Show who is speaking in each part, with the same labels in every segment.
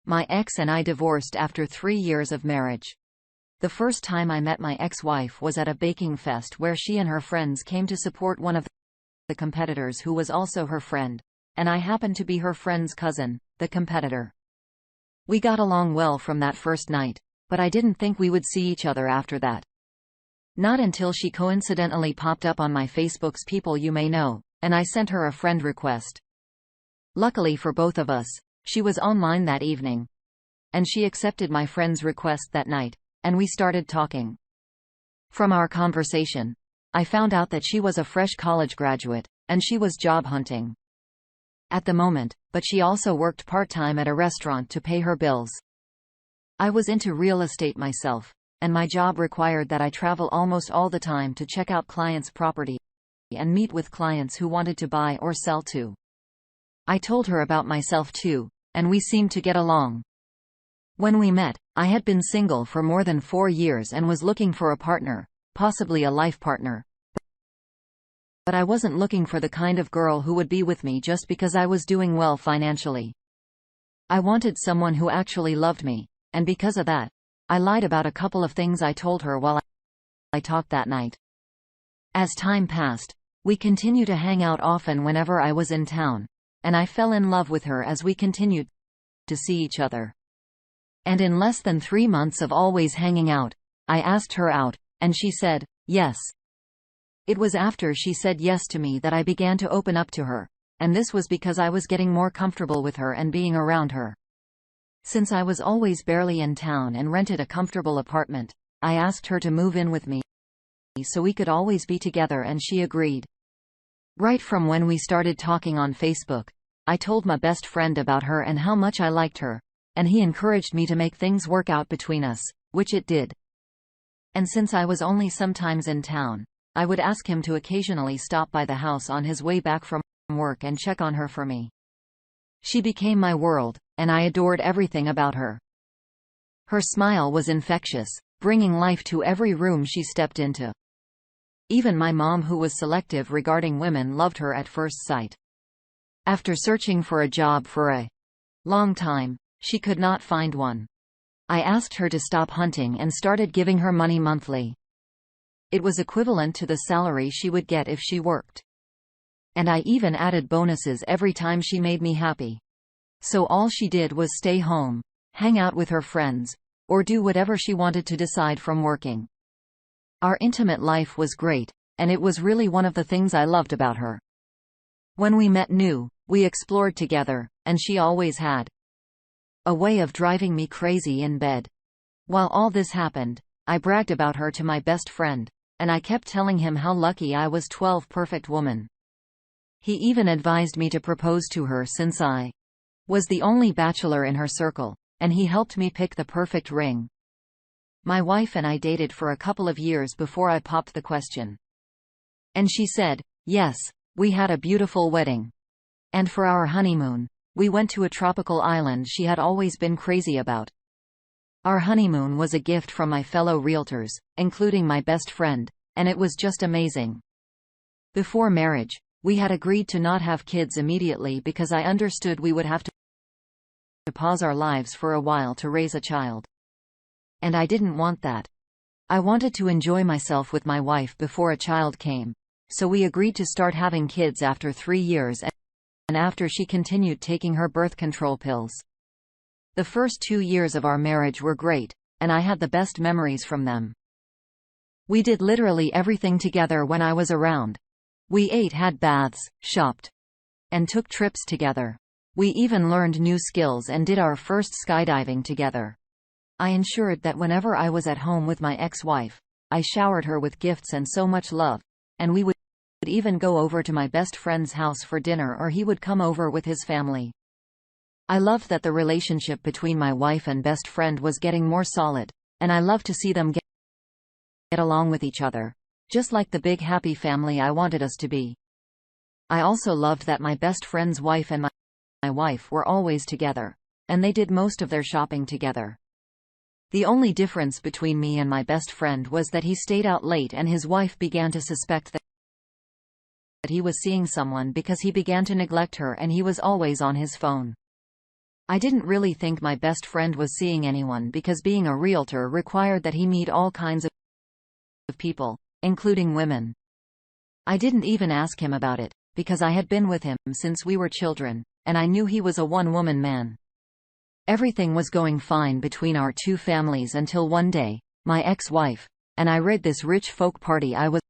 Speaker 1: My ex and I divorced after 3 years of marriage. The first time I met my ex-wife was at a baking fest where she and her friends came to support one of the competitors who was also her friend, and I happened to be her friend's cousin, the competitor. We got along well from that first night, but I didn't think we would see each other after that. Not until she coincidentally popped up on my Facebook's People You May Know, and I sent her a friend request. Luckily for both of us, she was online that evening, and she accepted my friend's request that night, and we started talking. From our conversation, I found out that she was a fresh college graduate, and she was job hunting at the moment, but she also worked part-time at a restaurant to pay her bills. I was into real estate myself, and my job required that I travel almost all the time to check out clients' property and meet with clients who wanted to buy or sell too. I told her about myself too, and we seemed to get along. When we met, I had been single for more than 4 years and was looking for a partner, possibly a life partner. But I wasn't looking for the kind of girl who would be with me just because I was doing well financially. I wanted someone who actually loved me, and because of that, I lied about a couple of things I told her while I talked that night. As time passed, we continued to hang out often whenever I was in town, and I fell in love with her as we continued to see each other. And in less than 3 months of always hanging out, I asked her out, and she said, yes. It was after she said yes to me that I began to open up to her, and this was because I was getting more comfortable with her and being around her. Since I was always barely in town and rented a comfortable apartment, I asked her to move in with me so we could always be together, and she agreed. Right from when we started talking on Facebook, I told my best friend about her and how much I liked her, and he encouraged me to make things work out between us, which it did. And since I was only sometimes in town, I would ask him to occasionally stop by the house on his way back from work and check on her for me. She became my world, and I adored everything about her. Her smile was infectious, bringing life to every room she stepped into. Even my mom, who was selective regarding women, loved her at first sight. After searching for a job for a long time, she could not find one. I asked her to stop hunting and started giving her money monthly. It was equivalent to the salary she would get if she worked. And I even added bonuses every time she made me happy. So all she did was stay home, hang out with her friends, or do whatever she wanted to decide from working. Our intimate life was great, and it was really one of the things I loved about her. When we met new, we explored together, and she always had a way of driving me crazy in bed. While all this happened, I bragged about her to my best friend, and I kept telling him how lucky I was. 12 perfect woman. He even advised me to propose to her since I was the only bachelor in her circle, and he helped me pick the perfect ring. My wife and I dated for a couple of years before I popped the question. And she said, yes. We had a beautiful wedding. And for our honeymoon, we went to a tropical island she had always been crazy about. Our honeymoon was a gift from my fellow realtors, including my best friend, and it was just amazing. Before marriage, we had agreed to not have kids immediately because I understood we would have to pause our lives for a while to raise a child. And I didn't want that. I wanted to enjoy myself with my wife before a child came, so we agreed to start having kids after 3 years and after she continued taking her birth control pills. The first 2 years of our marriage were great, and I had the best memories from them. We did literally everything together when I was around. We ate, had baths, shopped, and took trips together. We even learned new skills and did our first skydiving together. I ensured that whenever I was at home with my ex-wife, I showered her with gifts and so much love, and we would even go over to my best friend's house for dinner, or he would come over with his family. I loved that the relationship between my wife and best friend was getting more solid, and I loved to see them get along with each other, just like the big happy family I wanted us to be. I also loved that my best friend's wife and my wife were always together, and they did most of their shopping together. The only difference between me and my best friend was that he stayed out late, and his wife began to suspect that he was seeing someone because he began to neglect her and he was always on his phone. I didn't really think my best friend was seeing anyone because being a realtor required that he meet all kinds of people, including women. I didn't even ask him about it, because I had been with him since we were children, and I knew he was a one-woman man. Everything was going fine between our two families until one day, my ex-wife and I read this rich folk party I was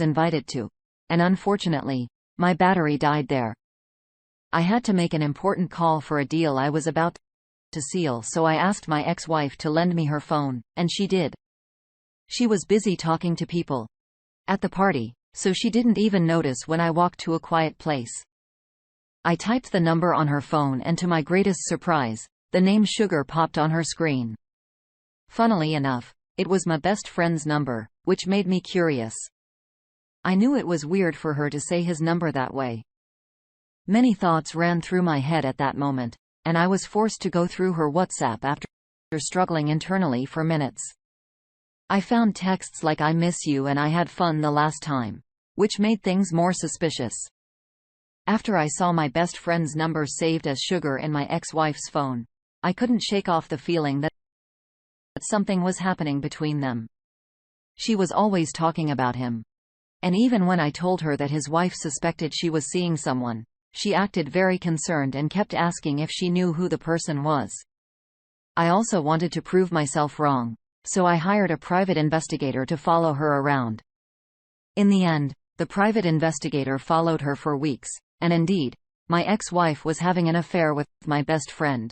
Speaker 1: invited to, and unfortunately, my battery died there. I had to make an important call for a deal I was about to seal, so I asked my ex-wife to lend me her phone, and she did. She was busy talking to people at the party, so she didn't even notice when I walked to a quiet place. I typed the number on her phone, and to my greatest surprise, the name Sugar popped on her screen. Funnily enough, it was my best friend's number, which made me curious. I knew it was weird for her to say his number that way. Many thoughts ran through my head at that moment, and I was forced to go through her WhatsApp after struggling internally for minutes. I found texts like "I miss you" and "I had fun the last time," which made things more suspicious. After I saw my best friend's number saved as Sugar in my ex-wife's phone, I couldn't shake off the feeling that something was happening between them. She was always talking about him. And even when I told her that his wife suspected she was seeing someone, she acted very concerned and kept asking if she knew who the person was. I also wanted to prove myself wrong, so I hired a private investigator to follow her around. In the end, the private investigator followed her for weeks, and indeed, my ex-wife was having an affair with my best friend.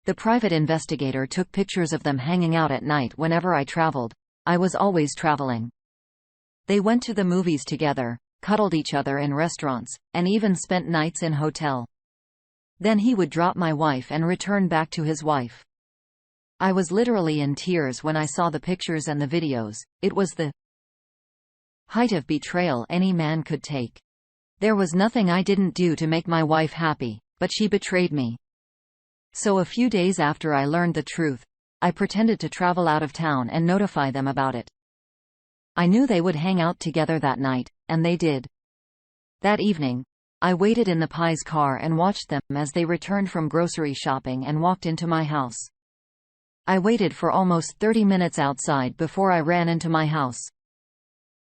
Speaker 1: The private investigator took pictures of them hanging out at night whenever I traveled. I was always traveling. They went to the movies together, cuddled each other in restaurants, and even spent nights in hotel. Then he would drop my wife and return back to his wife. I was literally in tears when I saw the pictures and the videos. It was the height of betrayal any man could take. There was nothing I didn't do to make my wife happy, but she betrayed me. So a few days after I learned the truth, I pretended to travel out of town and notify them about it. I knew they would hang out together that night, and they did. That evening, I waited in the Pie's car and watched them as they returned from grocery shopping and walked into my house. I waited for almost 30 minutes outside before I ran into my house.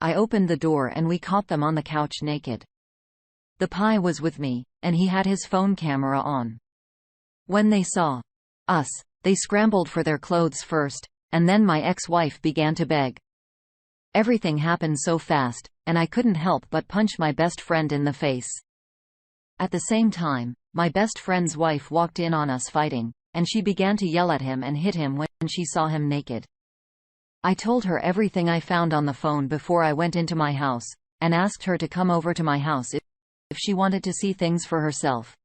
Speaker 1: I opened the door and we caught them on the couch naked. The Pie was with me, and he had his phone camera on. When they saw us, they scrambled for their clothes first, and then my ex-wife began to beg. Everything happened so fast, and I couldn't help but punch my best friend in the face. At the same time, my best friend's wife walked in on us fighting, and she began to yell at him and hit him when she saw him naked. I told her everything I found on the phone before I went into my house, and asked her to come over to my house if she wanted to see things for herself.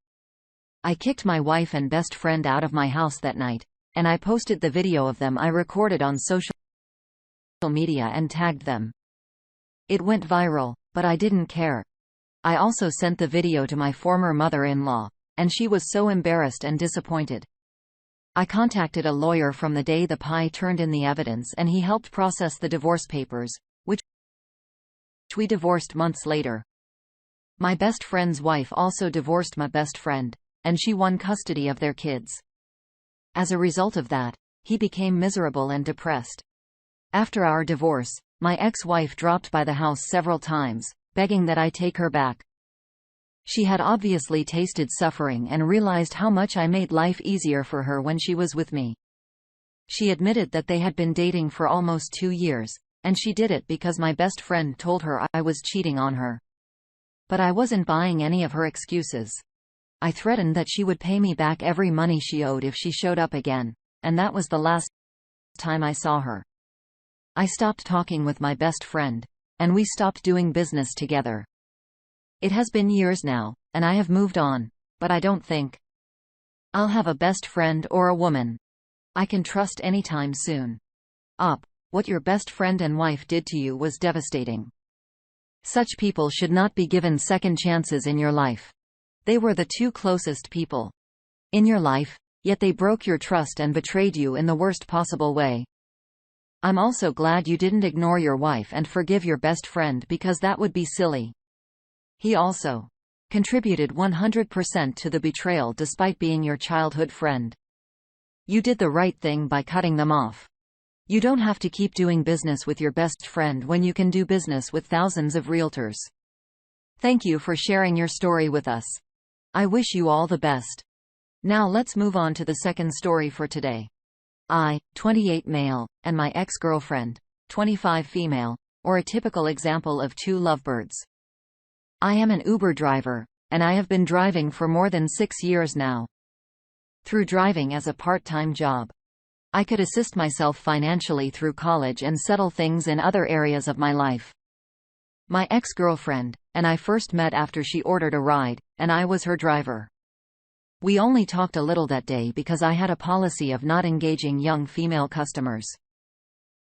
Speaker 1: I kicked my wife and best friend out of my house that night, and I posted the video of them I recorded on social media and tagged them. It went viral, but I didn't care. I also sent the video to my former mother-in-law, and she was so embarrassed and disappointed. I contacted a lawyer from the day the Pie turned in the evidence, and he helped process the divorce papers, which we divorced months later. My best friend's wife also divorced my best friend, and she won custody of their kids. As a result of that, he became miserable and depressed. After our divorce, my ex-wife dropped by the house several times, begging that I take her back. She had obviously tasted suffering and realized how much I made life easier for her when she was with me. She admitted that they had been dating for almost 2 years, and she did it because my best friend told her I was cheating on her. But I wasn't buying any of her excuses. I threatened that she would pay me back every money she owed if she showed up again, and that was the last time I saw her. I stopped talking with my best friend, and we stopped doing business together. It has been years now, and I have moved on, but I don't think I'll have a best friend or a woman I can trust anytime soon. What your best friend and wife did to you was devastating. Such people should not be given second chances in your life. They were the two closest people in your life, yet they broke your trust and betrayed you in the worst possible way. I'm also glad you didn't ignore your wife and forgive your best friend, because that would be silly. He also contributed 100% to the betrayal despite being your childhood friend. You did the right thing by cutting them off. You don't have to keep doing business with your best friend when you can do business with thousands of realtors. Thank you for sharing your story with us. I wish you all the best. Now let's move on to the second story for today. I, 28 male, and my ex-girlfriend, 25 female, or a typical example of two lovebirds. I am an Uber driver, and I have been driving for more than 6 years now. Through driving as a part-time job, I could assist myself financially through college and settle things in other areas of my life. My ex-girlfriend and I first met after she ordered a ride, and I was her driver. We only talked a little that day because I had a policy of not engaging young female customers.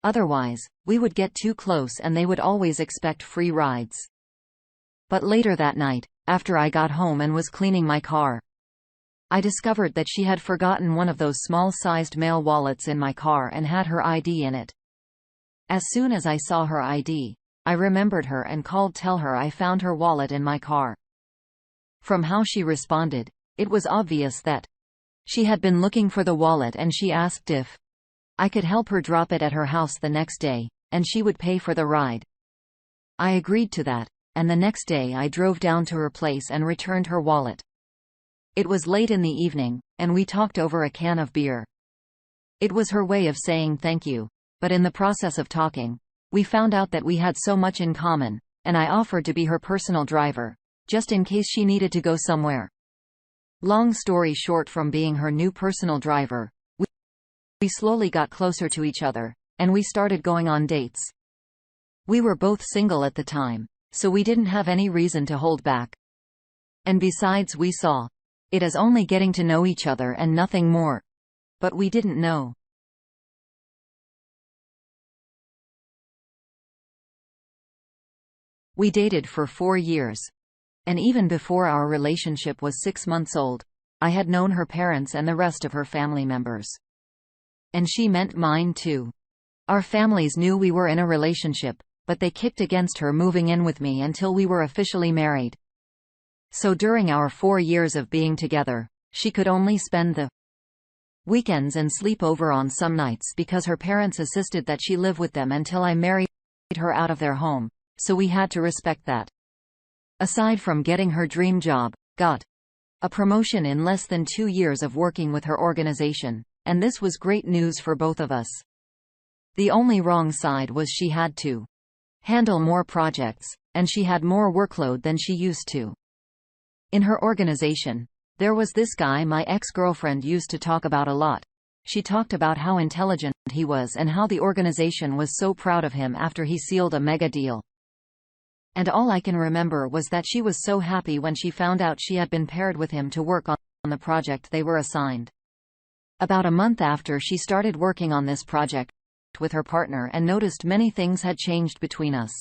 Speaker 1: Otherwise, we would get too close and they would always expect free rides. But later that night, after I got home and was cleaning my car, I discovered that she had forgotten one of those small-sized mail wallets in my car and had her ID in it. As soon as I saw her ID, I remembered her and called to tell her I found her wallet in my car. From how she responded, it was obvious that she had been looking for the wallet, and she asked if I could help her drop it at her house the next day, and she would pay for the ride. I agreed to that, and the next day I drove down to her place and returned her wallet. It was late in the evening, and we talked over a can of beer. It was her way of saying thank you, but in the process of talking, we found out that we had so much in common, and I offered to be her personal driver, just in case she needed to go somewhere. Long story short, from being her new personal driver, we slowly got closer to each other, and we started going on dates. We were both single at the time, so we didn't have any reason to hold back. And besides, we saw it as only getting to know each other and nothing more. But we didn't know. We dated for 4 years. And even before our relationship was 6 months old, I had known her parents and the rest of her family members. And she meant mine too. Our families knew we were in a relationship, but they kicked against her moving in with me until we were officially married. So during our 4 years of being together, she could only spend the weekends and sleep over on some nights because her parents insisted that she live with them until I married her out of their home, so we had to respect that. Aside from getting her dream job, got a promotion in less than 2 years of working with her organization, and this was great news for both of us. The only wrong side was she had to handle more projects, and she had more workload than she used to. In her organization, there was this guy my ex-girlfriend used to talk about a lot. She talked about how intelligent he was and how the organization was so proud of him after he sealed a mega deal. And all I can remember was that she was so happy when she found out she had been paired with him to work on the project they were assigned. About a month after she started working on this project with her partner and noticed many things had changed between us.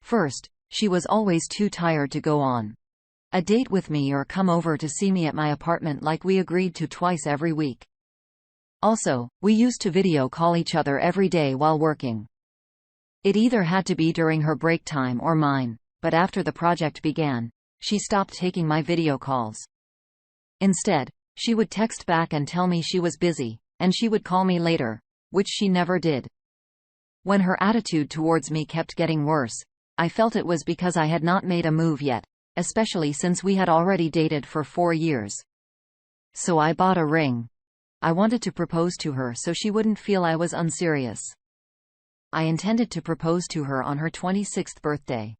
Speaker 1: First, she was always too tired to go on a date with me or come over to see me at my apartment like we agreed to twice every week. Also, we used to video call each other every day while working. It either had to be during her break time or mine, but after the project began, she stopped taking my video calls. Instead, she would text back and tell me she was busy, and she would call me later, which she never did. When her attitude towards me kept getting worse, I felt it was because I had not made a move yet, especially since we had already dated for 4 years. So I bought a ring. I wanted to propose to her so she wouldn't feel I was unserious. I intended to propose to her on her 26th birthday.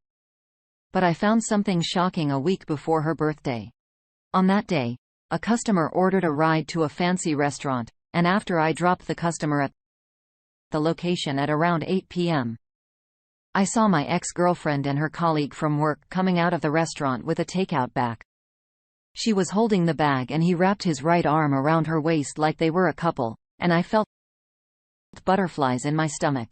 Speaker 1: But I found something shocking a week before her birthday. On that day, a customer ordered a ride to a fancy restaurant, and after I dropped the customer at the location at around 8 p.m., I saw my ex-girlfriend and her colleague from work coming out of the restaurant with a takeout bag. She was holding the bag and he wrapped his right arm around her waist like they were a couple, and I felt butterflies in my stomach.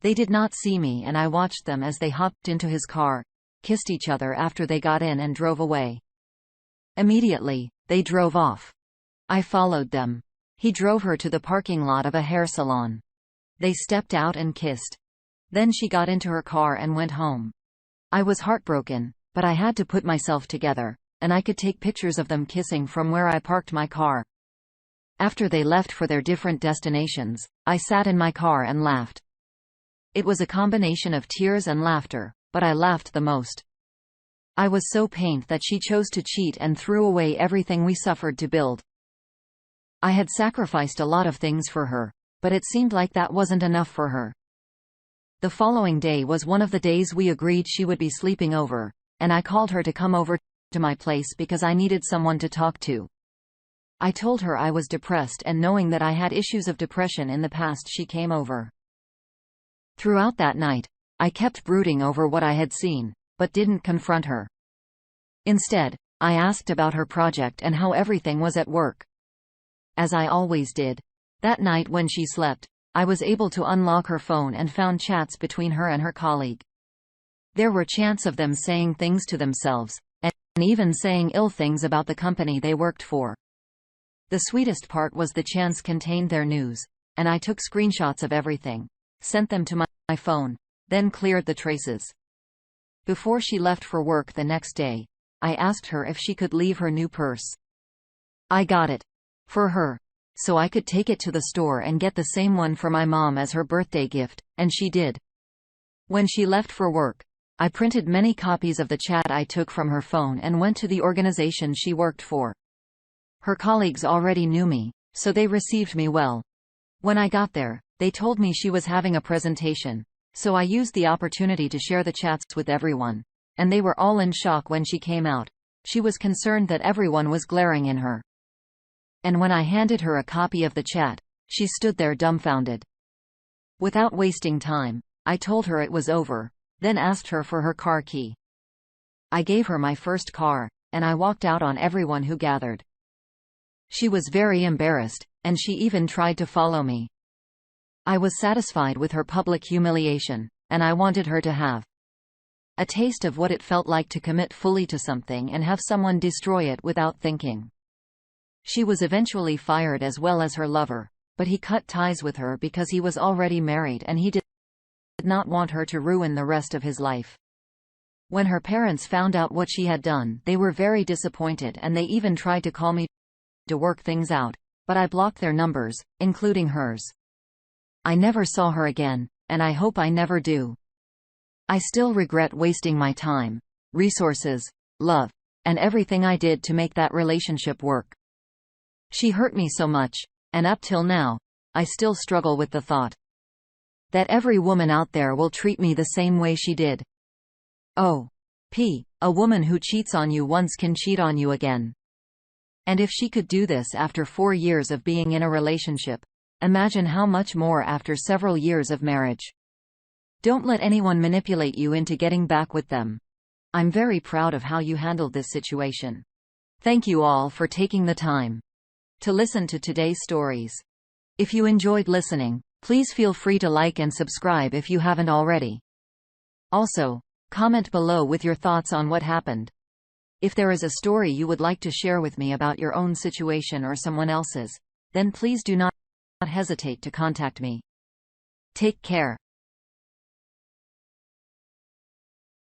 Speaker 1: They did not see me and I watched them as they hopped into his car, kissed each other after they got in and drove away. Immediately, they drove off. I followed them. He drove her to the parking lot of a hair salon. They stepped out and kissed. Then she got into her car and went home. I was heartbroken, but I had to put myself together, and I could take pictures of them kissing from where I parked my car. After they left for their different destinations, I sat in my car and laughed. It was a combination of tears and laughter, but I laughed the most. I was so pained that she chose to cheat and threw away everything we suffered to build. I had sacrificed a lot of things for her, but it seemed like that wasn't enough for her. The following day was one of the days we agreed she would be sleeping over, and I called her to come over to my place because I needed someone to talk to. I told her I was depressed, and knowing that I had issues of depression in the past, she came over. Throughout that night, I kept brooding over what I had seen, but didn't confront her. Instead, I asked about her project and how everything was at work. As I always did, that night when she slept, I was able to unlock her phone and found chats between her and her colleague. There were chants of them saying things to themselves, and even saying ill things about the company they worked for. The sweetest part was the chants contained their news, and I took screenshots of everything, sent them to my phone, then cleared the traces. Before she left for work the next day, I asked her if she could leave her new purse. I got it for her, so I could take it to the store and get the same one for my mom as her birthday gift, and she did. When she left for work, I printed many copies of the chat I took from her phone and went to the organization she worked for. Her colleagues already knew me, so they received me well. When I got there, they told me she was having a presentation, so I used the opportunity to share the chats with everyone, and they were all in shock when she came out. She was concerned that everyone was glaring in her. And when I handed her a copy of the chat, she stood there dumbfounded. Without wasting time, I told her it was over, then asked her for her car key. I gave her my first car, and I walked out on everyone who gathered. She was very embarrassed, and she even tried to follow me. I was satisfied with her public humiliation, and I wanted her to have a taste of what it felt like to commit fully to something and have someone destroy it without thinking. She was eventually fired as well as her lover, but he cut ties with her because he was already married and he did not want her to ruin the rest of his life. When her parents found out what she had done, they were very disappointed and they even tried to call me to work things out, but I blocked their numbers, including hers. I never saw her again, and I hope I never do. I still regret wasting my time, resources, love, and everything I did to make that relationship work. She hurt me so much, and up till now, I still struggle with the thought that every woman out there will treat me the same way she did. Oh. A woman who cheats on you once can cheat on you again. And if she could do this after 4 years of being in a relationship, imagine how much more after several years of marriage. Don't let anyone manipulate you into getting back with them. I'm very proud of how you handled this situation. Thank you all for taking the time to listen to today's stories. If you enjoyed listening, please feel free to like and subscribe if you haven't already. Also, comment below with your thoughts on what happened. If there is a story you would like to share with me about your own situation or someone else's, then please do not hesitate to contact me. Take care.